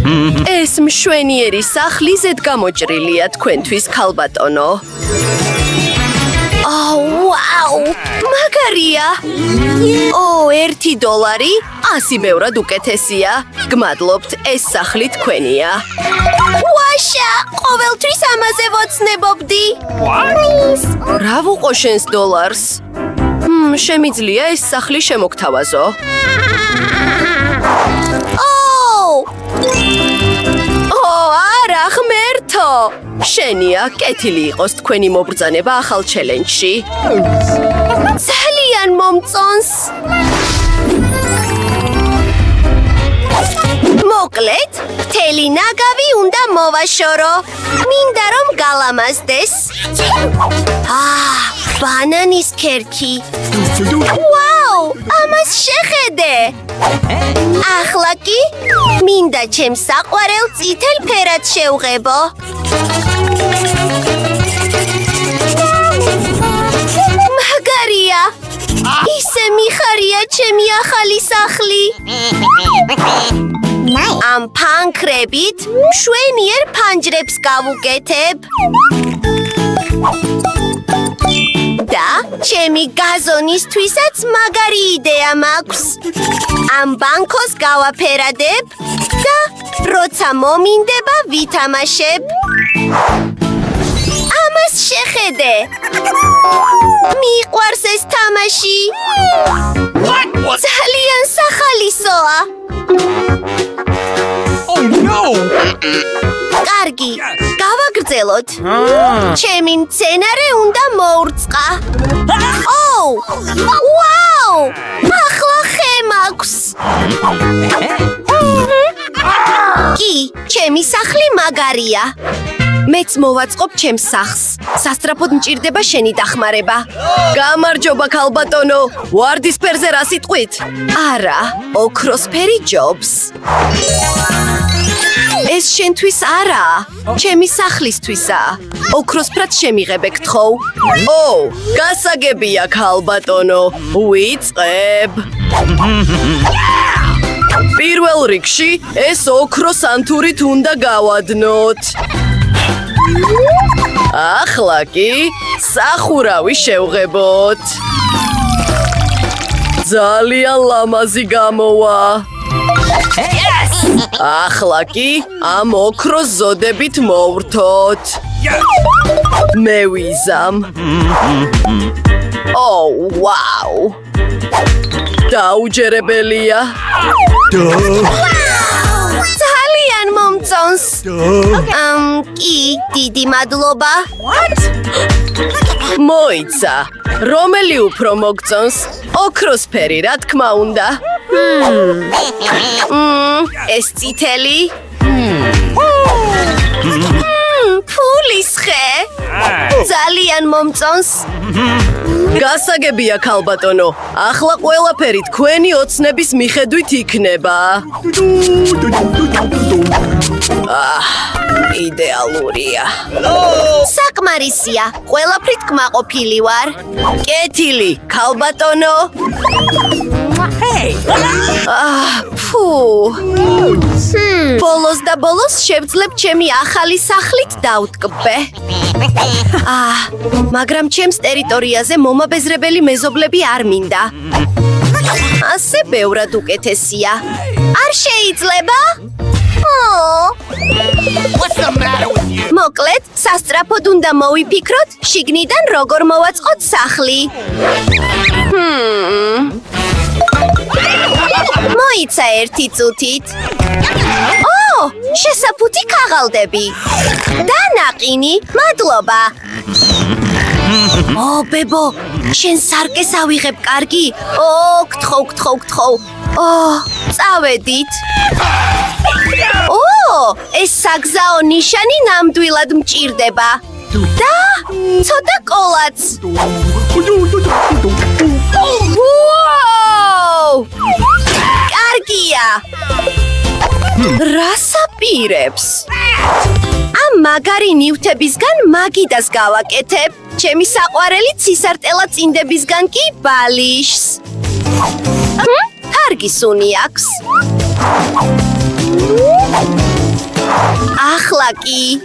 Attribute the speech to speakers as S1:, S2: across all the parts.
S1: ეს მშვენიერი სახლი ზედგამოჭრილია თქვენთვის, ქალბატონო. ვაუ! მაგარია! $1 100 ბევრად უკეთესია. გმადლობთ, ეს სახლი თქვენია. ვაშა! ყოველთვის ამაზე ვოცნებობდი. რა ვუყო შენს $? შემიძლია ეს სახლი შემოგთავაზო. არა, ღმერთო! შენია, კეთილი იყოს თქვენი მობრძანება ახალ ჩელენჯში. ძალიან მომწონს. მოკლედ, მთელი ნაგავი უნდა მოვაშორო. მინდა რომ გალამაზდეს. ბანანის ქერქი. ვაუ, ამას შეხედე. ახლა კი მინდა ჩემს საყვარელ წითელ ფერად შევღებო. მაგარია. ისე მიხარია ჩემი ახალი სახლი. ამ ფანქრებით მშვენიერ ფანჯრებს გავუკეთებ. და ჩემი გაზონისთვისაც მაგარი იდეა მაქვს. ამ ბანკოს გავაფერადებ და როცა მომინდება ვითამაშებ. ამას შეხედე. მიყვარს ეს თამაში. ძალიან სახალისოა. კარგი, გავაგრძელოთ. ჩემი მცენარე უნდა მოურწყა. ვაუ! ახლა ხე მაქვს. კი, ჩემი სახლი მაგარია. მეც მოვაწყობ ჩემს სახლს. სასწრაფოდ მჭირდება შენი დახმარება. გამარჯობა, ქალბატონო. ვარდისფერზე რა სიტყვით? არა, ოქროსფერი ჯობს. ეს შენთვის არაა, ჩემი სახლისთვისაა. ოქროსფრად შემიღებე გთხოვ. გასაგებია, ქალბატონო. ვიწყებ. პირველ რიგში ეს ოქროს ანთურით უნდა გავადნოთ. ახლა კი სახურავი შევღებოთ. ძალიან ლამაზი გამოვა. ახლა კი ამ ოქროს ზოდებით მოვვრთოთ. მევიზამ. ვაუ! დაუჯერებელია. ძალიან მომწონს. კი, დიდი მადლობა. მოიცა, რომელი უფრო მოგწონს? ოქროსფერი, რა თქმა უნდა. ეს წითელი. ფულის ხე. ძალიან მომწონს. გასაგებია, ქალბატონო. ახლა ყველაფერი თქვენი ოცნების მიხედვით იქნება. იდეალურია. საკმარისია. ყველაფრით კმაყოფილი ვარ. კეთილი, ქალბატონო. ბოლოს და ბოლოს შევძლებ ჩემი ახალი სახლით დავტკბე. მაგრამ ჩემს ტერიტორიაზე მომაბეზრებელი მეზობლები არ მინდა. ასე ბევრად უკეთესია. არ შეიძლება? მოკლედ, სასწრაფოდ უნდა მოვიფიქროთ, შიგნიდან როგორ მოვაწყოთ სახლი. მოიცა ერთი წუთით. შესაფუთი ქაღალდები. და ნაყინი, მადლობა. ბებო, შენ სარკეს ავიღებ, კარგი? გთხოვ. წავედით. ეს საგზაო ნიშანი ნამდვილად მჭირდება. და ცოტა კოლაც. კარგია. რას აპირებს? ამ მაგარი ნივთებისგან მაგიდას გავაკეთებ. ჩემი საყვარელი ცისარტელა წინდებისგან კი ბალიშს. კარგი სუნი აქვს. ახლა კი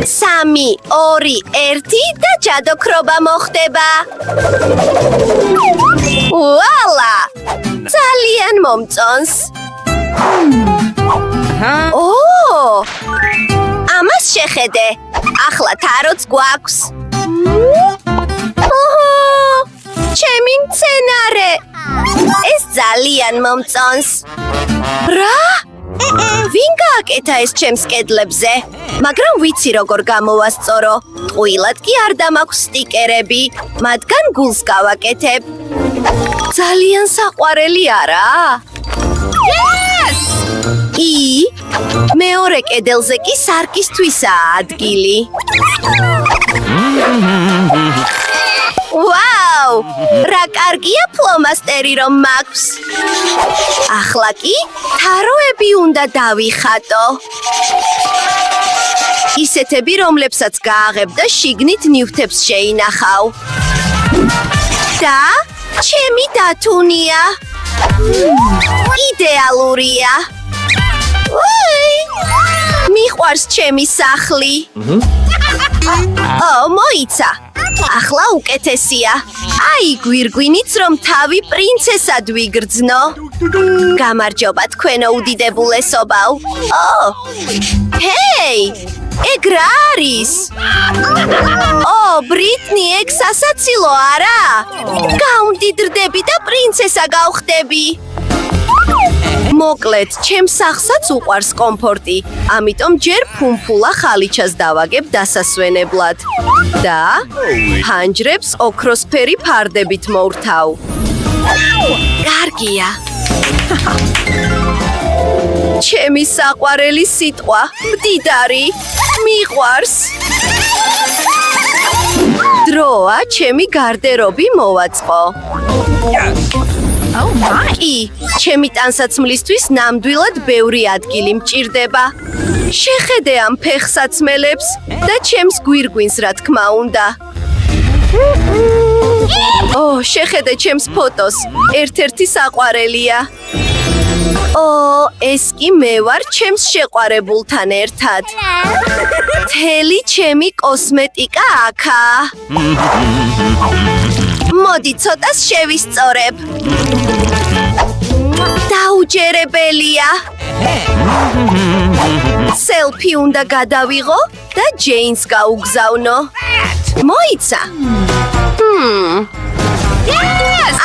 S1: 3, 2, 1 და ჯადოქრობა მოხდება. ვალა! ძალიან მომწონს. ამას შეხედე. ახლა თაროც გვაქვს. ჩემი მცენარე. ეს ძალიან მომწონს. რა? ვინ გააკეთა ეს ჩემს კედლებზე? მაგრამ ვიცი როგორ გამოვასწორო. ტყუილად კი არ დამაქვს სტიკერები, მათგან გულს გავაკეთებ. ძალიან საყვარელი არაა? მეორე კედელზე კი სარკისთვისაა ადგილი. ვაუ! რა კარგია ფლომასტერი რომ მაქვს. ახლა კი თაროები უნდა დავიხატო. ისეთები, რომლებსაც გააღებ და შიგნით ნივთებს შეინახავ. და ჩემი დათუნია. იდეალურია. მიყვარს ჩემი სახლი. მოიცა. ახლა უკეთესია. აი გვირგვინიც რომ თავი პრინცესად ვიგრძნო. გამარჯობა თქვენო უდიდებულესობავ. ჰეი! ეგ რა არის? ბრიტნი, ეგ სასაცილო არა? გაუმდიდრდები და პრინცესა გავხდები. მოკლედ, ჩემს სახლსაც უყვარს კომფორტი, ამიტომ ჯერ ფუმფულა ხალიჩას დავაგებ დასასვენებლად და ფანჯრებს ოქროსფერი ფარდებით მოვრთავ. კარგია. ჩემი საყვარელი სიტყვა, მდიდარი, მიყვარს. დროა ჩემი გარდერობი მოვაწყო. კი, ჩემი ტანსაცმლისთვის ნამდვილად ბევრი ადგილი მჭირდება. შეხედე ამ ფეხსაცმელებს და ჩემს გვირგვინს რა თქმა უნდა. შეხედე ჩემს ფოტოს, ერთ-ერთი საყვარელია. ეს კი მე ვარ ჩემს შეყვარებულთან ერთად. მთელი ჩემი კოსმეტიკა აქაა. მოდი ცოტას შევისწორებ. დაუჯერებელია. სელფი უნდა გადავიღო და ჯეინს გაუგზავნო. მოიცა.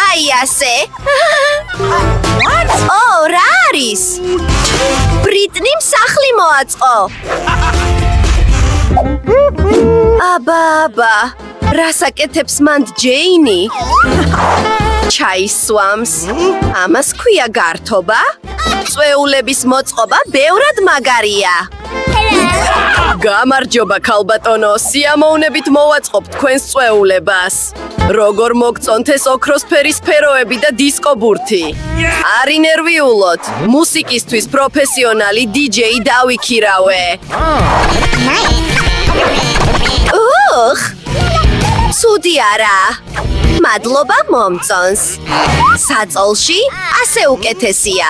S1: აი ასე. რა არის? ბრიტნიმ სახლი მოაწყო. აბა, რას აკეთებს მანდ ჯეინი? ჩაის სვამს. ამას ქვია გართობა? წვეულების მოწყობა ბევრად მაგარია. გამარჯობა ქალბატონო, სიამოვნებით მოვაწყობ თქვენს წვეულებას. როგორ მოგწონთ ეს ოქროსფერი სფეროები და დისკო ბურთი? არ ინერვიულოთ, მუსიკისთვის პროფესიონალი დიჯეი დავიქირავე. ცუდი არა. მადლობა მომწონს. საწოლში ასე უკეთესია.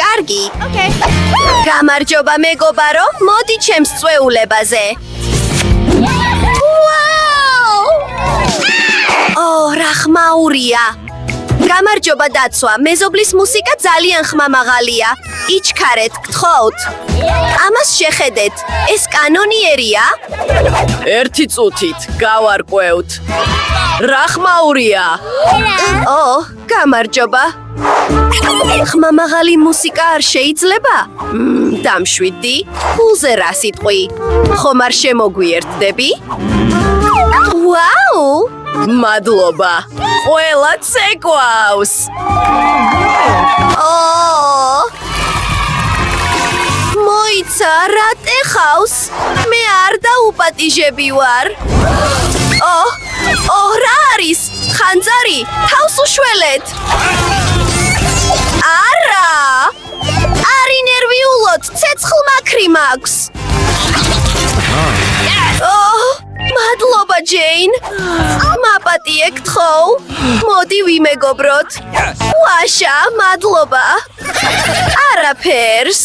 S1: კარგი. გამარჯობა მეგობარო, მოდი ჩემს წვეულებაზე. რა ხმაურია. გამარჯობა დაცვა, მეზობლის მუსიკა ძალიან ხმამაღალია. იჩქარეთ, გთხოვთ. ამას შეხედეთ, ეს კანონიერია? ერთი წუთით, გავარკვევთ. რა ხმაურია? გამარჯობა. ხმამაღალი მუსიკა არ შეიძლება? დამშვიდდი, ფულზე რა სიტყვი? ხომ არ შემოგვიერთდები? ვაუ! მადლობა. ყველა ცეკვავს. მოიცა, რა ტეხავს? მე არ დაუპატიჟები ვარ. რა არის? ხანძარი, თავს უშველეთ. არა! არ ინერვიულოთ, ცეცხლმაქრი მაქვს. მადლობა ჯეინ. მაპატიე გთხოვ. მოდი ვიმეგობროთ. ვაშა, მადლობა. არაფერს.